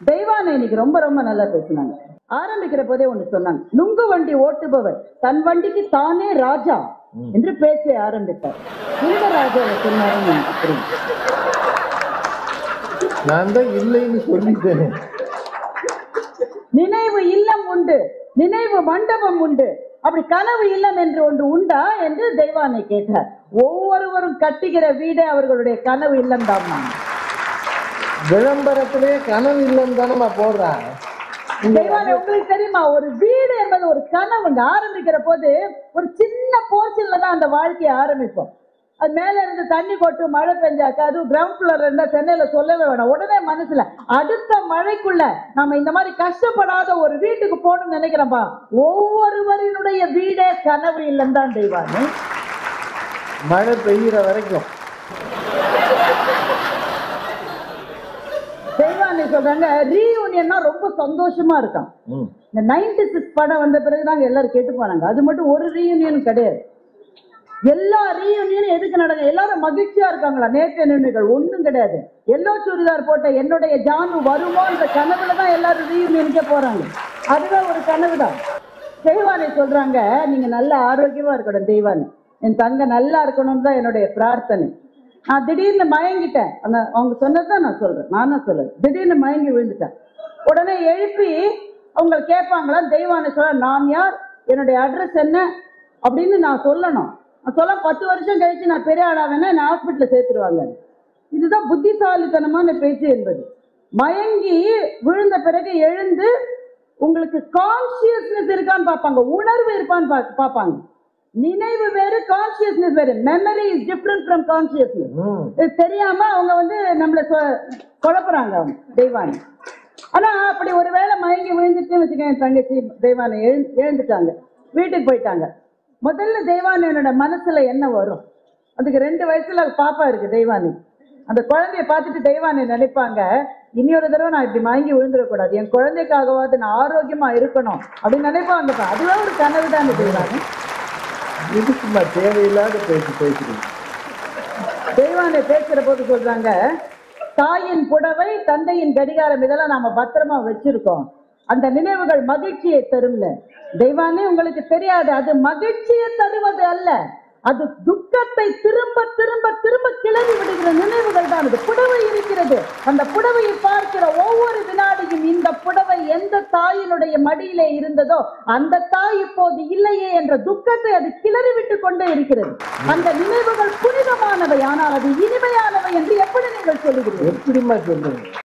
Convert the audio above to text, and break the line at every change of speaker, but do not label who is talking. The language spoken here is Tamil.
தெய்வானை இன்னைக்கு ரொம்ப ரொம்ப நல்லா பேசினாங்க. ஆரம்பிக்கிற போதே ஒண்ணு சொன்னாங்க, நுங்கு வண்டி ஓட்டுபவர் தன் வண்டிக்கு தானே ராஜா என்று பேச ஆரம்பித்தார். இந்த ராஜாவை சொன்னாரு,
நான் தான் இல்லைன்னு சொல்லிட்டேன்.
நினைவு இல்லம் உண்டு, நினைவு மண்டபம் உண்டு, அப்படி கனவு இல்லம் என்று ஒன்று உண்டா என்று தெய்வானை கேட்டார். ஒவ்வொருவரும் கட்டுகிற வீடே அவர்களுடைய கனவு இல்லம் தான்.
விளம்பரத்திலே கனவு இல்லம் தானே போடுறாங்க.
தெய்வானை உங்களுக்கு தெரியுமா, ஒரு வீடு என்பது ஒரு கனவுங்க. ஆரம்பிக்கிற போது ஒரு சின்ன போர்ஷன்ல தான் அந்த வாழ்க்கையை ஆரம்பிப்போம். அது மேல இருந்து தண்ணி கொட்டு, மழை பெஞ்சாக்க, அதுவும் கிரவுண்ட் ஃப்ளோர் இருந்தா சென்னையில சொல்லவே வேணாம், உடனே மனசுல அடுத்த மழைக்குள்ள நம்ம இந்த மாதிரி கஷ்டப்படாத ஒரு வீட்டுக்கு போகணும்னு நினைக்கிறோம்பா. ஒவ்வொருவரினுடைய வீடே கனவு இல்லம் தான் தெய்வானை.
மழை பெய்கிற வரைக்கும்
தெய்வானை சொல்றாங்க, ரீயூனியன்னா ரொம்ப சந்தோஷமா இருக்கான். இந்த 96 படம் வந்த பிறகுதாங்க எல்லாரும் கேட்டு போனாங்க. அது மட்டும் ஒரு ரீயூனியன் கிடையாது, எல்லா ரீயூனியனும் எதுக்கு நடங்க, எல்லாரும் மகிழ்ச்சியா இருக்காங்களா? நேற்று நினைவுகள் ஒண்ணும் கிடையாது. எல்லோ சுடிதார் போட்ட என்னுடைய ஜானு வருமோ என்ற கனவுல தான் எல்லாரும் ரீயூனியனுக்கே போறாங்க. அதுவே ஒரு கனவு தான். தெய்வானை சொல்றாங்க, நீங்க நல்ல ஆரோக்கியமா இருக்கணும் தெய்வானை, என் தங்க நல்லா இருக்கணும்னு தான் என்னுடைய பிரார்த்தனை. நான் திடீர்னு மயங்கிட்டேன், அந்த அவங்க சொன்னதான் நான் சொல்றேன், நானும் சொல்றேன். திடீர்னு மயங்கி விழுந்துட்டேன். உடனே எழுப்பி அவங்க கேட்பாங்களா, தெய்வானை சொல்ல, நான் யார், என்னுடைய அட்ரஸ் என்ன அப்படின்னு நான் சொல்லணும். சொல்ல 10 வருஷம் கழிச்சு நான் பெரிய ஆளாவேன்னா என்ன ஹாஸ்பிட்டல சேர்த்துருவாங்க. இதுதான் புத்திசாலித்தனமான பேச்சு என்பது. மயங்கி விழுந்த பிறகு எழுந்து உங்களுக்கு கான்சியஸ்னஸ் இருக்கான்னு பார்ப்பாங்க, உணர்வு இருப்பான்னு பார்ப்பாங்க. நினைவு வேறு, கான்சியஸ்னஸ் வேறு. Memory is different from consciousness. இது தெரியாம அவங்க நம்மள குழப்புறாங்க அவங்க தெய்வானை. ஆனா அப்படி ஒரு வேளை மயங்கி விழுந்துட்டு வச்சுக்கேன், என் தங்கச்சி தெய்வானை எழுந்துட்டாங்க, வீட்டுக்கு போயிட்டாங்க. முதல்ல தெய்வானையோட மனசுல என்ன வரும்? அதுக்கு 2 வயசுல பாப்பா இருக்கு தெய்வானை. அந்த குழந்தைய பார்த்துட்டு தெய்வானை நினைப்பாங்க, இனியொரு தடவை நான் இப்படி மயங்கி விழுந்துடக்கூடாது, என் குழந்தைக்காகவாது நான் ஆரோக்கியமா இருக்கணும் அப்படின்னு நினைப்பாங்க. அதுவே ஒரு கனவு தானே தெய்வானை.
இதுக்குமா தேவையில்லாத பேசுறீங்க.
தெய்வானை பேசுற போது சொல்றாங்க, தாயின் புடவை, தந்தையின் கடிகாரம், இதெல்லாம் நாம பத்திரமா வச்சிருக்கோம், அந்த நினைவுகள் மகிழ்ச்சியை தரும்ல. தெய்வானே உங்களுக்கு தெரியாது, அது மகிழ்ச்சியை தருவது அல்ல, அது துக்கத்தை திரும்ப திரும்ப திரும்ப கிளறி விடுகிற நினைவுகள் தான். அது புடவை இருக்கிறது, அந்த புடவையை பார்க்கிற ஒவ்வொரு வினாடியும் இந்த புடவை எந்த தாயினுடைய மடியிலே இருந்ததோ அந்த தாய் இப்போது இல்லையே என்ற துக்கத்தை அது கிளறி விட்டு கொண்டே இருக்கிறது. அந்த நினைவுகள் புனிதமானவை, ஆனால் அது இனிமையானவை என்று எப்படி நீங்கள் சொல்லுகிறீர்கள்?
எப்படிமா சொல்றீங்க?